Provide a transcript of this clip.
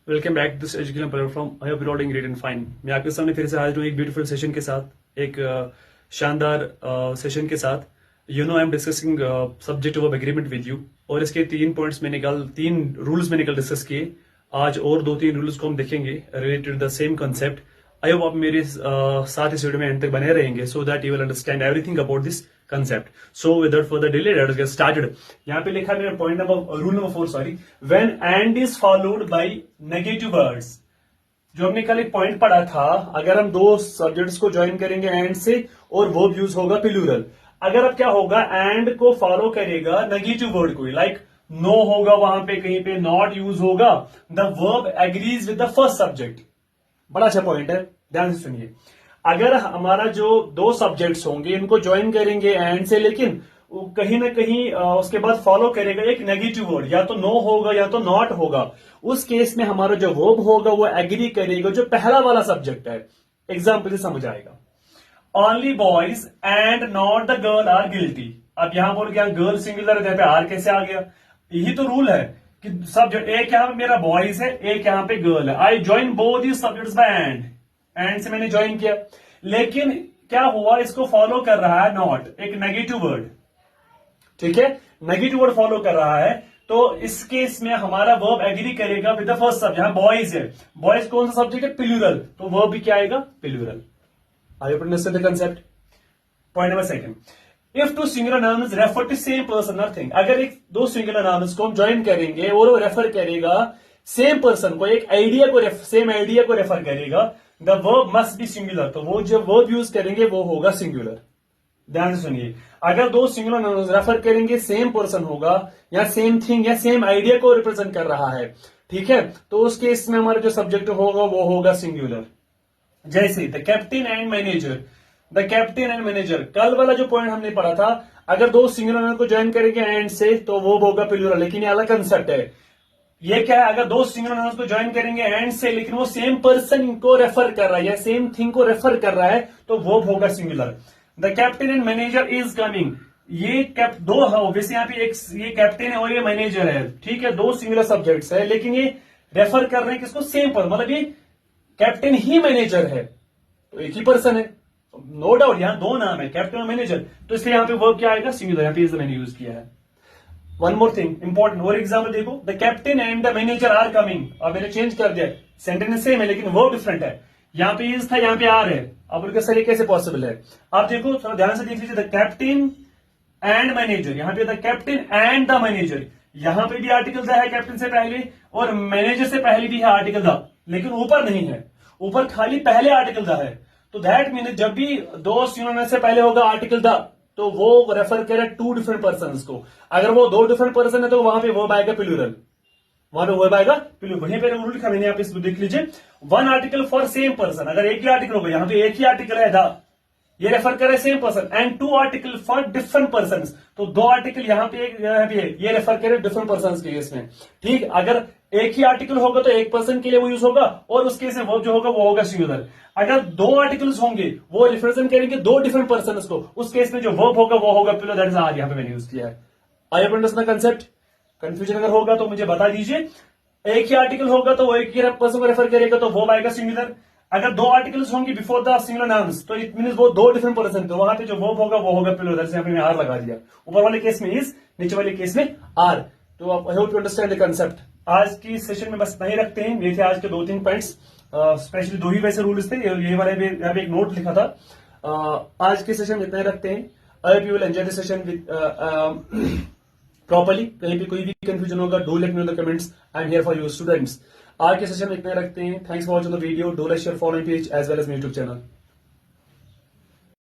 Welcome back this education platform. I hope you are doing great and fine. मैं आपके सामने फिर से हाजिर हूँ एक ब्यूटीफुल सेशन के साथ, एक शानदार सेशन के साथ। I am discussing subject of agreement with you, और इसके 3 रूल्स मैंने कल डिस्कस किए। आज और 2-3 रूल्स को हम देखेंगे related the same concept. I hope आप मेरे साथ इस वीडियो में एंड तक बने रहेंगे so that you will understand everything about this concept. So without further delay let us get started. यहाँ पे लिखा है मेरा rule number 4 sorry, when and is followed by negative words. जो हमने कल एक पॉइंट पढ़ा था, अगर हम दो सब्जेक्ट्स को ज्वाइन करेंगे एंड से और वर्ब यूज होगा प्लूरल। अगर अब क्या होगा, एंड को फॉलो करेगा नेगेटिव वर्ड कोई, लाइक नो होगा, वहां पे कहीं पे नॉट यूज होगा, the verb agrees with the first subject. बड़ा अच्छा पॉइंट है, ध्यान से सुनिए। अगर हमारा जो दो सब्जेक्ट्स होंगे इनको ज्वाइन करेंगे एंड से, लेकिन कहीं ना कहीं उसके बाद फॉलो करेगा एक नेगेटिव वर्ड, या तो नो होगा या तो नॉट होगा, उस केस में हमारा जो वर्ब होगा वो एग्री करेगा जो पहला वाला सब्जेक्ट है। एग्जाम्पल से समझ आएगा। Only boys and not the girl are guilty. अब यहां बोल गया गर्ल सिंगुलर है, आर कैसे आ गया? यही तो रूल है कि सब्जेक्ट एक यहां पे मेरा बॉयज है, एक यहां पे गर्ल है। I join both these subjects by and से मैंने ज्वाइन किया, लेकिन क्या हुआ, इसको फॉलो कर रहा है नॉट, एक नेगेटिव वर्ड। ठीक है, नेगेटिव वर्ड फॉलो कर रहा है, तो इस केस में हमारा वर्ब एग्री करेगा विद द फर्स्ट सब्जेक्ट। यहां बॉयज है, बॉयज कौन सा सब्जेक्ट है? प्लूरल, तो वर्ब भी क्या आएगा? Plural. I hope you understand the concept. Point number 2, if two singular nouns refer to same person और थिंग। अगर एक दो सिंगुलर नाउन्स को हम ज्वाइन करेंगे और वो रेफर करेगा सेम पर्सन को, एक आइडिया को, सेम आइडिया को रेफर करेगा, the verb must be singular. तो वो जो वर्ब यूज करेंगे वो होगा सिंगुलर। ध्यान से सुनिए, अगर दो सिंगुलर नाउन्स रेफर करेंगे सेम पर्सन होगा या सेम थिंग या सेम आइडिया को रिप्रेजेंट कर रहा है, ठीक है, तो उस केस में हमारा जो सब्जेक्ट होगा वो होगा सिंगुलर। जैसे the captain and manager, the captain and manager. कल वाला जो पॉइंट हमने पढ़ा था, अगर दो सिंगुलर नाउन को ज्वाइन करेंगे एंड से तो वो होगा प्लूरल, लेकिन ये अलग कंसेप्ट है। ये क्या है, अगर दो सिंगुलर नाउन को ज्वाइन करेंगे एंड से, लेकिन वो सेम पर्सन को रेफर कर रहा है या सेम थिंग को रेफर कर रहा है, तो वो होगा singular. The captain and manager is coming. ये दो ऑब्वियसली यहाँ पे एक ये कैप्टन है और ये मैनेजर है, ठीक है, दो सिंगुलर सब्जेक्ट्स है, लेकिन ये रेफर कर रहे हैं किसको? सेम पर्सन, मतलब ये कैप्टन ही मैनेजर है, तो एक ही पर्सन है। नो डाउट यहाँ दो नाम है, कैप्टन और मैनेजर, तो इसलिए यहाँ पे वर्ब क्या आएगा? सिंगुलर। यहाँ पे इज मैंने यूज किया है। वन मोर थिंग इंपॉर्टेंट, और एग्जाम्पल देखो, the captain and the manager are coming. अब मैंने चेंज कर दिया, सेंटेंस सेम है लेकिन वर्ब डिफरेंट है। यहाँ पे इज था, यहाँ पे आर है। अब उनका सही कैसे पॉसिबल है? आप देखो, थोड़ा ध्यान से देख लीजिए, द कैप्टन एंड मैनेजर, यहाँ पे the captain and the manager, यहाँ पे भी आर्टिकल द है कैप्टन से पहले, और मैनेजर से पहले भी है आर्टिकल द, लेकिन ऊपर नहीं है, ऊपर खाली पहले आर्टिकल द है। तो दैट मीन जब भी दो सिनोनिम से पहले होगा आर्टिकल द, तो वो रेफर करे टू डिफरेंट पर्सन्स को। अगर वो दो डिफरेंट पर्सन है तो वहां पे वर्ब आएगा प्लूरल, वहां पे वर्ब आएगा प्लूरल। वहीं पे रूल लिखा मैंने, आप इसको देख लीजिए, one article for same person. अगर एक ही आर्टिकल होगा, यहाँ पे एक ही आर्टिकल है द, ये रेफर करे same person, and two article for different person, तो दो आर्टिकल यहाँ पे एक यहाँ पे ये रेफर करे डिफरेंट पर्सन के केस में। ठीक, अगर एक ही आर्टिकल होगा तो एक पर्सन के लिए वो यूज होगा, और उस केस में वर्ब जो होगा वो होगा सिंगुलर। अगर दो आर्टिकल्स होंगे वो रिप्रेजेंट करेंगे दो डिफरेंट पर्सन को, उस केस में जो वर्ब होगा वो होगा प्लूरल। दैट इज आर, यहाँ पे मैंने यूज किया है। I hope understand concept. Confusion अगर होगा तो मुझे बता दीजिए। एक ही आर्टिकल होगा तो वो एक ही पर्सन को रेफर करेगा, तो वर्ब आएगा सिंगुलर। अगर दो आर्टिकल्स होंगे बिफोर द सिंगुलर नाउन्स, तो इट मींस वो दो डिफरेंट पर्सन, तो वहां पे जो वर्ब होगा वो होगा प्लूरल। जैसे यहाँ पे मैं आर लगा दिया, ऊपर वाले केस में इज, नीचे वाले केस में आर। तो आप आई hope you understand the concept. आज की सेशन में बस नहीं रखते हैं, ये थे आज के 2-3 पॉइंट्स। स्पेशली दो ही वैसे रूल्स थे, ये वाले भी यहाँ पे एक नोट लिखा था। आज के सेशन में इतना ही रखते हैं। I hope you will enjoy the session with properly. कहीं भी कोई भी कंफ्यूजन होगा, do let me know in the comments. I am here for you students. आज के सेशन में इतना रखते हैं। Thanks for watching the video. Do like share following page as well as my YouTube channel.